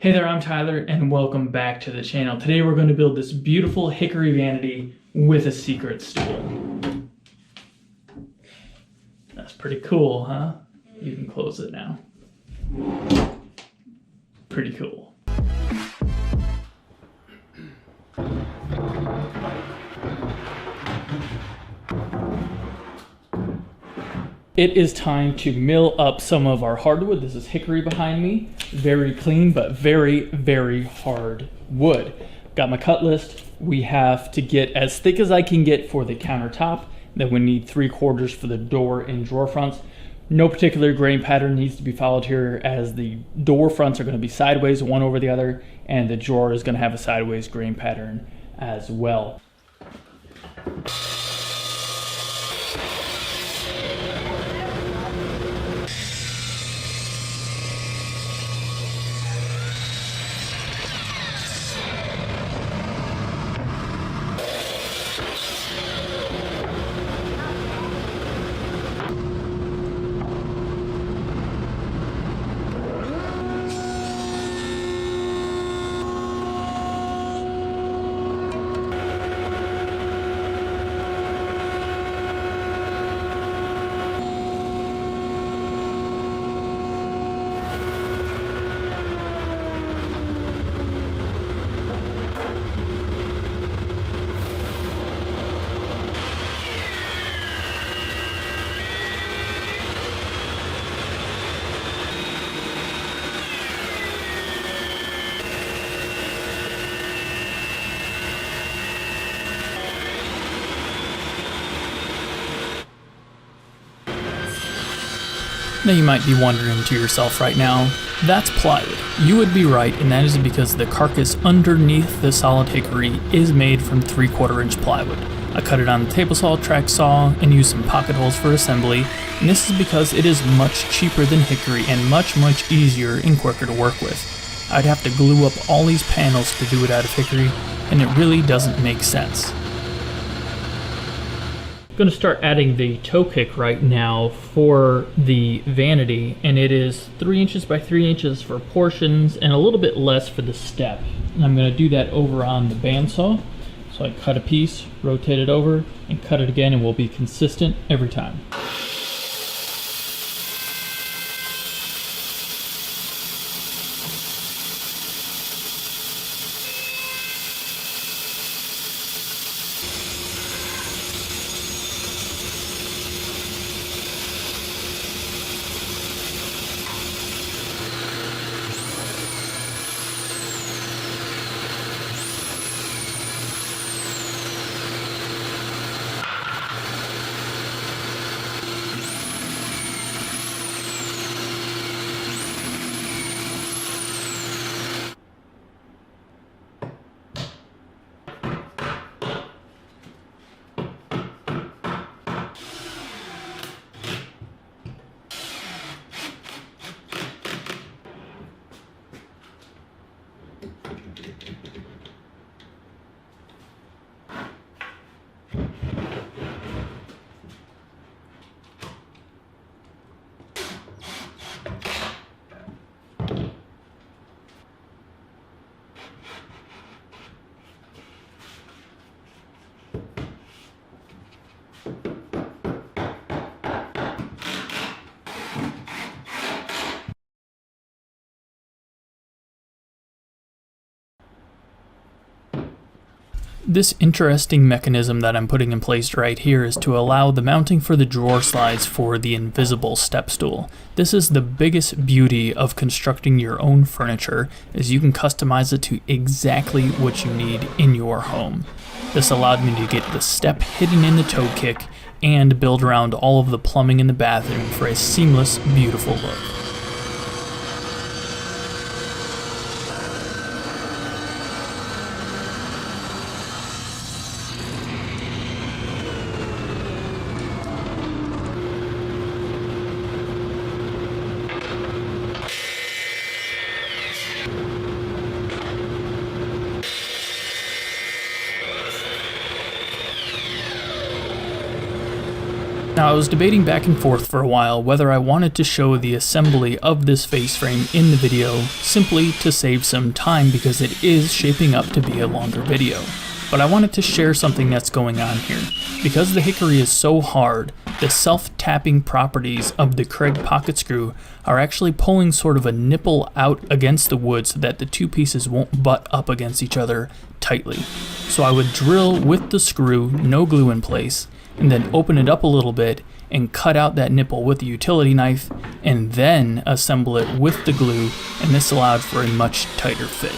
Hey there, I'm Tyler and welcome back to the channel. Today we're going to build this beautiful hickory vanity with a secret stool. That's pretty cool, huh? You can close it now. Pretty cool. It is time to mill up some of our hardwood. This is hickory behind me. Very clean, but very, very hard wood. Got my cut list. We have to get as thick as I can get for the countertop. Then we need 3/4 for the door and drawer fronts. No particular grain pattern needs to be followed here, as the door fronts are going to be sideways, one over the other, and the drawer is going to have a sideways grain pattern as well. Now you might be wondering to yourself right now, that's plywood. You would be right, and that is because the carcass underneath the solid hickory is made from 3/4 inch plywood. I cut it on the table saw, track saw, and used some pocket holes for assembly, and this is because it is much cheaper than hickory and much easier and quicker to work with. I'd have to glue up all these panels to do it out of hickory, and it really doesn't make sense. I'm going to start adding the toe kick right now for the vanity, and it is 3 inches by 3 inches for portions and a little bit less for the step. And I'm going to do that over on the bandsaw. So I cut a piece, rotate it over, and cut it again, and we'll be consistent every time. This interesting mechanism that I'm putting in place right here is to allow the mounting for the drawer slides for the invisible step stool. This is the biggest beauty of constructing your own furniture, is you can customize it to exactly what you need in your home. This allowed me to get the step hidden in the toe kick and build around all of the plumbing in the bathroom for a seamless, beautiful look. Now Now I was debating back and forth for a while whether I wanted to show the assembly of this face frame in the video simply to save some time because it is shaping up to be a longer video. But I wanted to share something that's going on here. Because the hickory is so hard, the self-tapping properties of the Kreg pocket screw are actually pulling sort of a nipple out against the wood so that the two pieces won't butt up against each other tightly. So I would drill with the screw, no glue in place, and then open it up a little bit and cut out that nipple with the utility knife and then assemble it with the glue, and this allowed for a much tighter fit.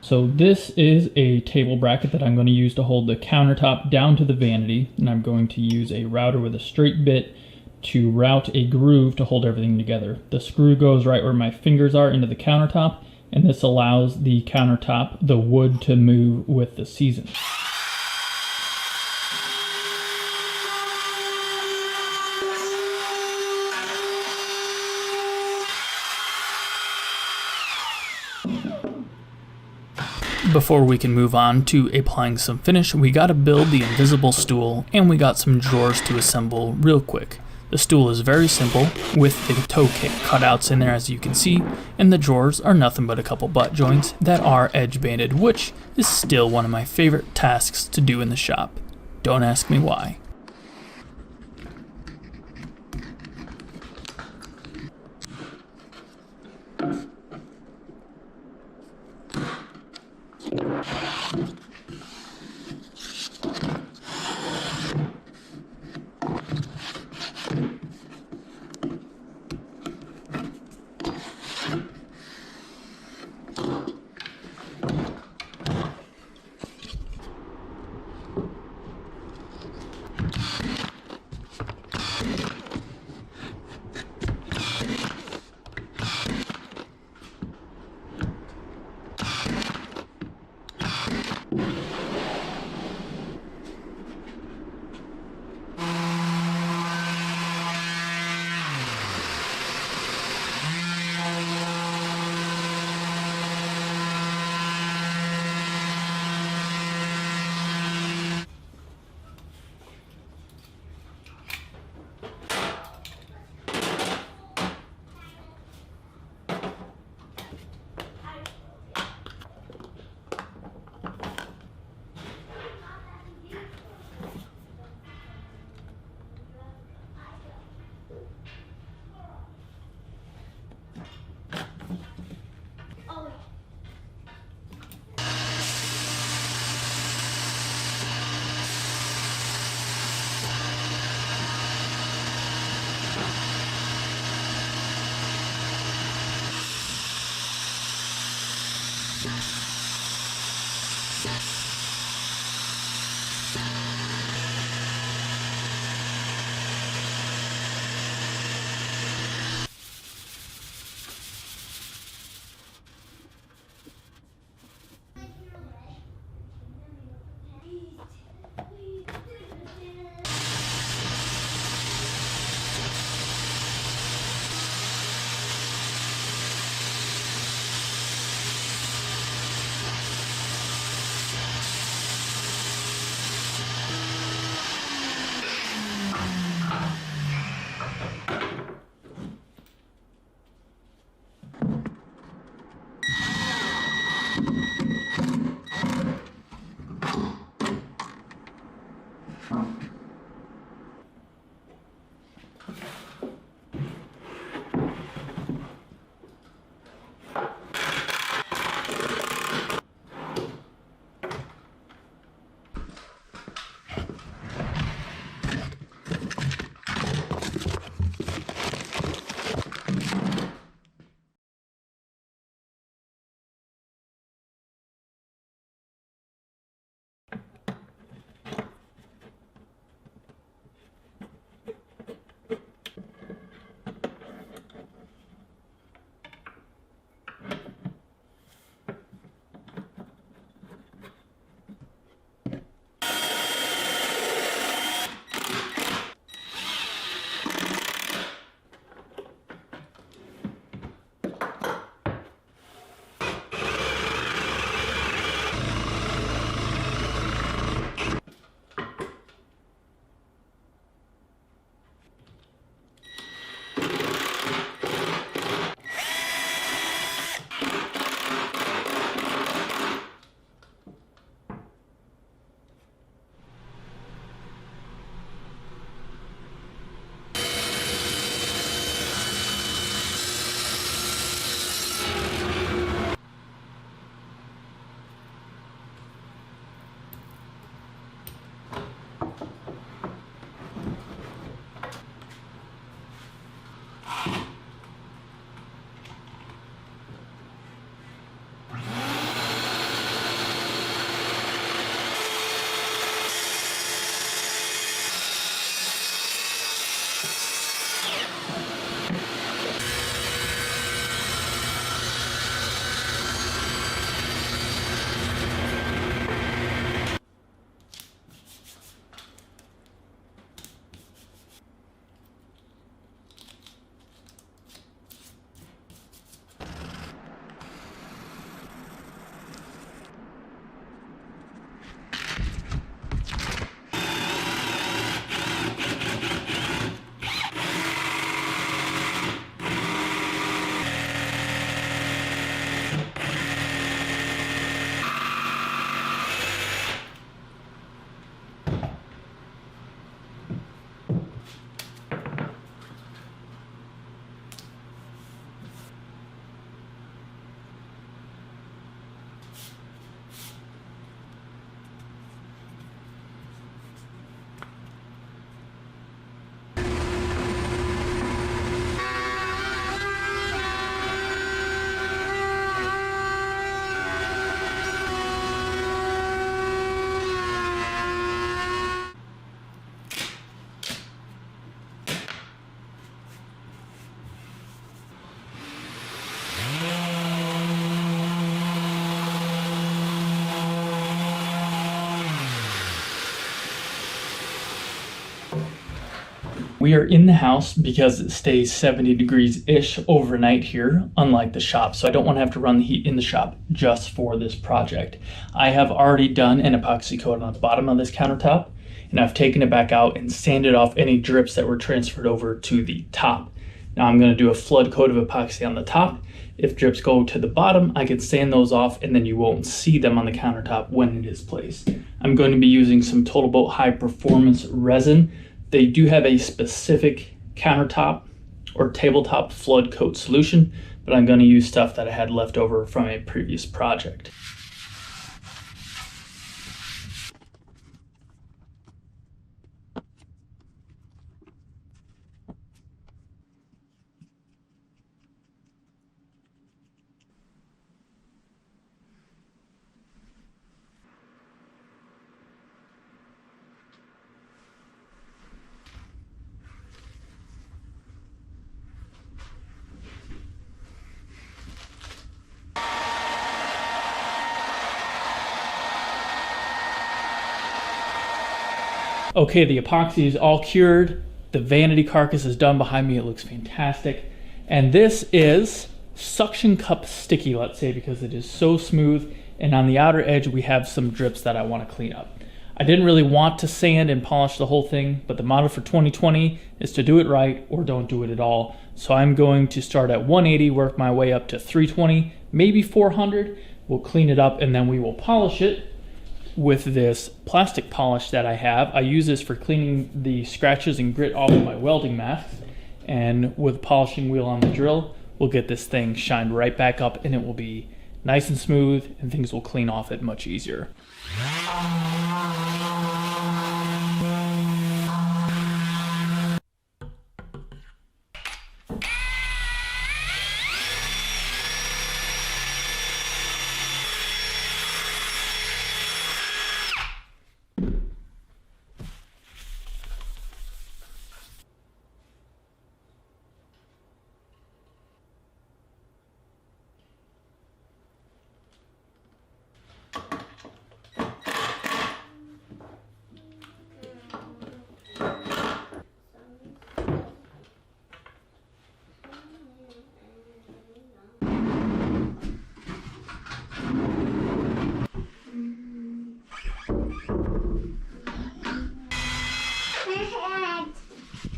So this is a table bracket that I'm going to use to hold the countertop down to the vanity, and I'm going to use a router with a straight bit to route a groove to hold everything together. The screw goes right where my fingers are into the countertop, and this allows the countertop, the wood, to move with the season. Before we can move on to applying some finish, we gotta build the invisible stool, and we got some drawers to assemble real quick. The stool is very simple, with the toe kick cutouts in there as you can see, and the drawers are nothing but a couple butt joints that are edge banded, which is still one of my favorite tasks to do in the shop. Don't ask me why. We are in the house because it stays 70 degrees-ish overnight here, unlike the shop. So I don't want to have to run the heat in the shop just for this project. I have already done an epoxy coat on the bottom of this countertop, and I've taken it back out and sanded off any drips that were transferred over to the top. Now I'm going to do a flood coat of epoxy on the top. If drips go to the bottom, I can sand those off and then you won't see them on the countertop when it is placed. I'm going to be using some Total Boat high performance resin. They do have a specific countertop or tabletop flood coat solution, but I'm going to use stuff that I had left over from a previous project. Okay, the epoxy is all cured. The vanity carcass is done behind me. It looks fantastic. And this is suction cup sticky, let's say, because it is so smooth. And on the outer edge, we have some drips that I want to clean up. I didn't really want to sand and polish the whole thing, but the motto for 2020 is to do it right or don't do it at all. So I'm going to start at 180, work my way up to 320, maybe 400. We'll clean it up and then we will polish it with this plastic polish that I have. I use this for cleaning the scratches and grit off of my welding masks, and with a polishing wheel on the drill, we'll get this thing shined right back up and it will be nice and smooth and things will clean off it much easier.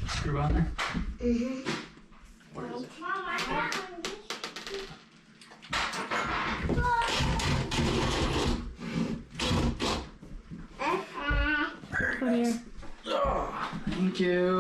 Screw on there? Mm-hmm. Where is it? Very nice. Oh, thank you.